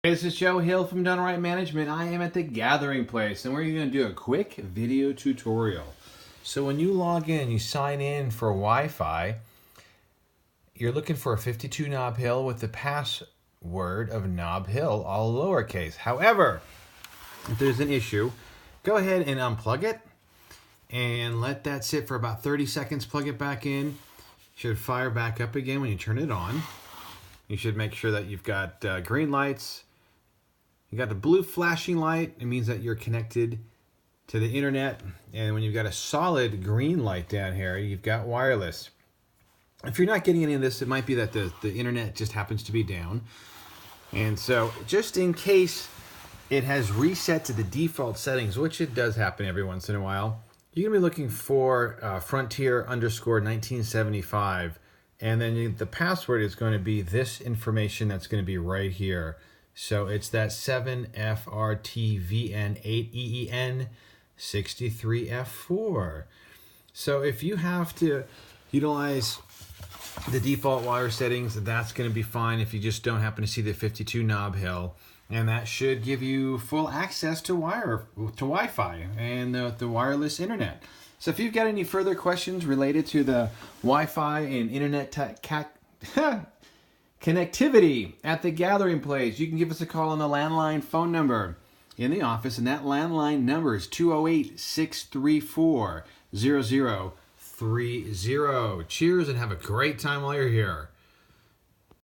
Hey, this is Joe Hill from DoneRight Management. I am at the gathering place and we're going to do a quick video tutorial. So when you log in, you sign in for Wi-Fi, you're looking for a 52 knob hill with the password of knob hill, all lowercase. However, if there's an issue, go ahead and unplug it and let that sit for about 30 seconds. Plug it back in. It should fire back up again when you turn it on. You should make sure that you've got green lights. You got the blue flashing light. It means that you're connected to the internet. And when you've got a solid green light down here, you've got wireless. If you're not getting any of this, it might be that the internet just happens to be down. And so just in case it has reset to the default settings, which it does happen every once in a while, you're going to be looking for Frontier_1975. And then the password is going to be this information that's going to be right here. So it's that 7FRTVN8EEN63F4. So if you have to utilize the default wire settings, that's going to be fine if you just don't happen to see the 52 knob hill. And that should give you full access to Wi-Fi and the wireless internet. So if you've got any further questions related to the Wi-Fi and internet connectivity at the gathering place, you can give us a call on the landline phone number in the office, and that landline number is 208-634-0030. Cheers and have a great time while you're here.